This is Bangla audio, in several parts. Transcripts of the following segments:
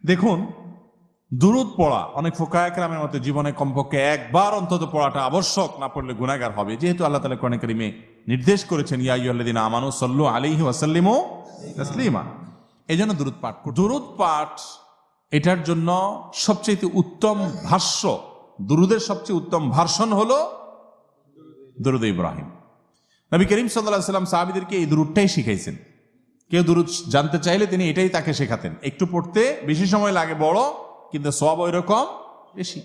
দেখুন, দুরূদ পড়া অনেক ফুকাহায়ে কেরামের মতে জীবনে কমপক্ষে একবার অন্তত পড়াটা আবশ্যক, না পড়লে গুনাহগার হবে। যেহেতু আল্লাহ তাআলা কোরআনে কারিমে নির্দেশ করেছেন, ইয়া আইয়ুহাল্লাযীনা আমানু সাল্লু আলাইহি ওয়া সাল্লিমু তাসলিমা, এজন্য দুরূদ পাঠ করুন। দুরূদ পাঠ এটার জন্য সবচেয়ে উত্তম ভাষ্য, দুরূদের সবচেয়ে উত্তম ভার্সন হলো দুরূদ ইব্রাহিম। নবী করিম সাল্লাল্লাহু আলাইহি ওয়াসাল্লাম সাহাবীদেরকে এই দুরূদটাই শিখাইছেন। কেউ দুরূদ জানতে চাইলে তিনি এটাই তাকে শেখাতেন। একটু পড়তে বেশি সময় লাগে বড়, কিন্তু সওয়াব ওইরকম বেশি।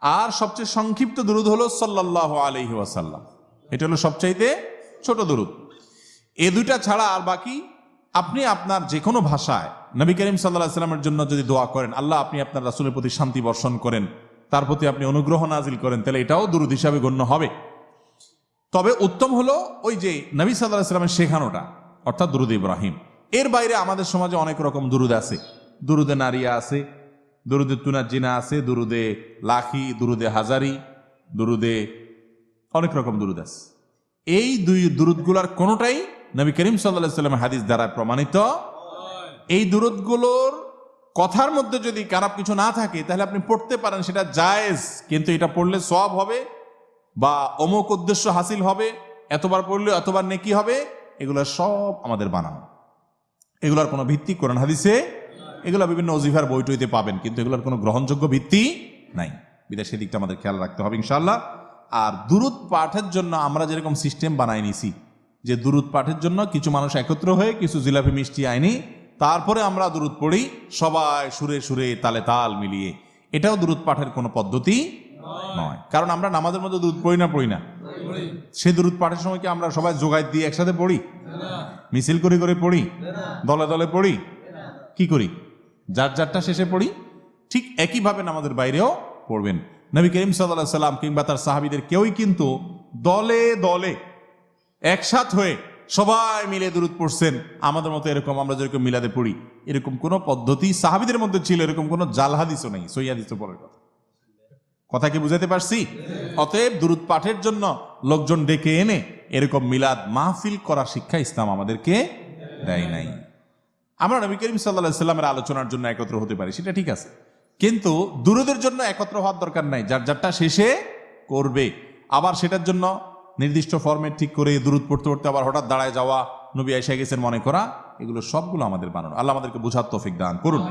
আর সবচেয়ে সংক্ষিপ্ত দুরূদ হলো সাল্লাল্লাহু আলাইহি ওয়াসাল্লাম, এটা হলো সবচাইতে ছোট দুরূদ। এই দুইটা ছাড়া আর বাকি আপনি আপনার যে কোনো ভাষায় নবী করিম সাল্লাল্লাহু আলাইহি ওয়াসাল্লামের জন্য যদি দোয়া করেন, আল্লাহ আপনি আপনার রাসূলের প্রতি শান্তি বর্ষণ করেন, তার প্রতি আপনি অনুগ্রহ নাজিল করেন, তাহলে এটাও দুরূদ হিসাবে গণ্য হবে। তবে উত্তম হলো ওই যে নবী সাল্লাল্লাহু আলাইহি ওয়াসাল্লামের শেখানোটা, অর্থাৎ দুরূদ ইব্রাহিম। এর বাইরে আমাদের সমাজে অনেক রকম দুরূদ আছে। দুরূদে নারিয়া আছে, দুরূদে তুনাজ্জিনা আছে, দুরূদে লাখি, দুরূদে হাজারি, দুরূদে অনেক রকম দুরূদ আছে। এই দুই দুরূদগুলোর কোনোটাই নবী করিম সাল্লাল্লাহু আলাইহি ওয়াসাল্লামের হাদিস দ্বারা প্রমাণিত। এই দুরূদগুলোর কথার মধ্যে যদি খারাপ কিছু না থাকে তাহলে আপনি পড়তে পারেন, সেটা জায়েজ, কিন্তু এটা পড়লে সওয়াব হবে বা অমুক উদ্দেশ্য হাসিল হবে, এতবার পড়লে এতবার নেকি হবে, এগুলো সব আমাদের বানানো। এগুলোর কোনো ভিত্তি কোরআন হাদিসে, এগুলো বিভিন্ন ওজিফার বইটইতে পাবেন, কিন্তু এগুলোর কোনো গ্রহণযোগ্য ভিত্তি নাই। বিদেশি দিকটা আমাদের খেয়াল রাখতে হবে ইনশাআল্লাহ। আর দুরূদ পাঠের জন্য আমরা যেরকম সিস্টেম বানাই নিছি, যে দুরূদ পাঠের জন্য কিছু মানুষ একত্র হয়ে কিছু জিলাপি মিষ্টি আইনি, তারপরে আমরা দুরূদ পড়ি সবাই সুরে সুরে তালে তাল মিলিয়ে, এটাও দুরূদ পাঠের কোনো পদ্ধতি নয়। কারণ আমরা নামাজের মধ্যে দুরূদ পড়ি না, সেই দুরূদ পাঠের সময় কি আমরা সবাই জোগাড় দিয়ে একসাথে পড়ি? মিছিল করে করে পড়ি? দলে দলে পড়ি? কি করি? যার যারটা শেষে পড়ি। ঠিক একইভাবে নামাজের বাইরেও পড়বেন। নবী করিম সাল্লাল্লাহু আলাইহি ওয়াসাল্লাম কিংবা তার সাহাবীদের কেউই কিন্তু দলে দলে একসাথ হয়ে সবাই মিলে দুরূদ পড়ছেন আমাদের মতো এরকম আমরা যেরকম মিলাদে পড়ি, এরকম কোন পদ্ধতি সাহাবীদের মধ্যে ছিল, এরকম কোন জাল হাদিসও নেই, সহিহ হাদিসও পড়ার কথা কি বুঝাতে পারছি? অতএব দুরূদ পাঠের জন্য লোকজন ডেকে এনে এরকম মিলাদ মাহফিল করার শিক্ষা ইসলাম আমাদেরকে দেয় নাই। আমরা নবী করিম সাল্লাল্লাহু আলাইহি ওয়াসাল্লামের আলোচনার জন্য একত্র হতে পারি, সেটা ঠিক আছে, কিন্তু দুরূদের জন্য একত্র হওয়ার দরকার নাই। যার যারটা শেষে করবে। আবার সেটার জন্য নির্দিষ্ট ফরম্যাট ঠিক করে দুরূদ পড়তে পড়তে আবার হঠাৎ দাঁড়ায় যাওয়া, নবী এসে গেছেন মনে করা, এগুলো সবগুলো আমাদের বানানো। আল্লাহ আমাদেরকে বুঝার তৌফিক দান করুন।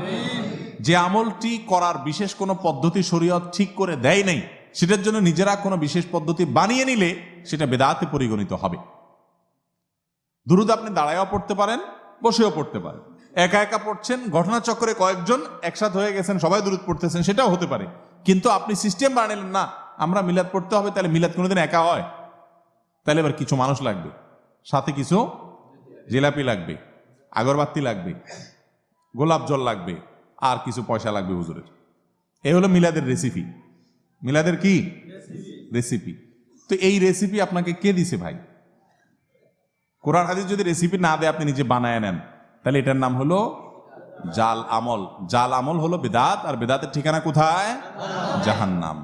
যে আমলটি করার বিশেষ কোনো পদ্ধতি শরীয়ত ঠিক করে দেয় নাই, সেটার জন্য নিজেরা কোনো বিশেষ পদ্ধতি বানিয়ে নিলে সেটা বেদাতে পরিগণিত হবে। দুরূদ আপনি দাঁড়ায়ও পড়তে পারেন, বসেও পড়তে পারেন। একা একা পড়ছেন, ঘটনাচক্রে কয়েকজন একসাথে হয়ে গেছেন, সবাই দুরূদ পড়তেছেন, সেটাও হতে পারে। কিন্তু আপনি সিস্টেম বানালেন না, আমরা মিলাদ পড়তে হবে, তাহলে মিলাদ কোনোদিন একা হয়? তাহলে এবার কিছু মানুষ লাগবে, সাথে কিছু জিলাপি লাগবে, আগরবাতি লাগবে, গোলাপ জল লাগবে, আর কিছু পয়সা লাগবে হুজুরের। এই হলো মিলাদের রেসিপি। মিলাদের কি রেসিপি? তো এই রেসিপি আপনাকে কে দিছে ভাই? কোরআন হাদিস যদি রেসিপি না দেয়, আপনি নিজে বানায় নেন, তাহলে এটার নাম হলো জাল আমল। জাল আমল হলো বেদাত, আর বেদাতের ঠিকানা কোথায়? জাহান্নাম।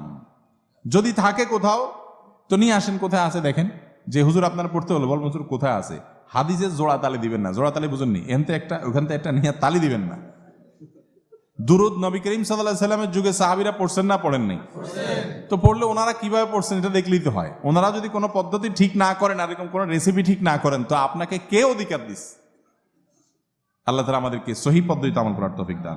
যদি থাকে কোথাও তো নিয়ে আসেন, কোথায় আছে দেখেন। যে হুজুর আপনার পড়তে হলো, বল হুজুর কোথায় আছে? হাদিসের জোড়া তালি দিবেন না, জোড়া তালি বুঝুননি, এনতে একটা ওখান থেকে একটা নিয়ে তালি দিবেন না। দুরূদ নবী করিম সাল্লাল্লাহু আলাইহি ওয়াসাল্লামের যুগে সাহাবীরা পড়ছেন না পড়েন নাই? তো পড়লে ওনারা কিভাবে পড়ছেন এটা দেখলেই তো হয়। ওনারা যদি কোনো পদ্ধতি ঠিক না করেন, আর এরকম কোনো রেসিপি ঠিক না করেন, তো আপনাকে কে অধিকার দিস? আল্লাহ তাআলা আমাদেরকে সহিহ পদ্ধতিতে আমল করার তৌফিক দান।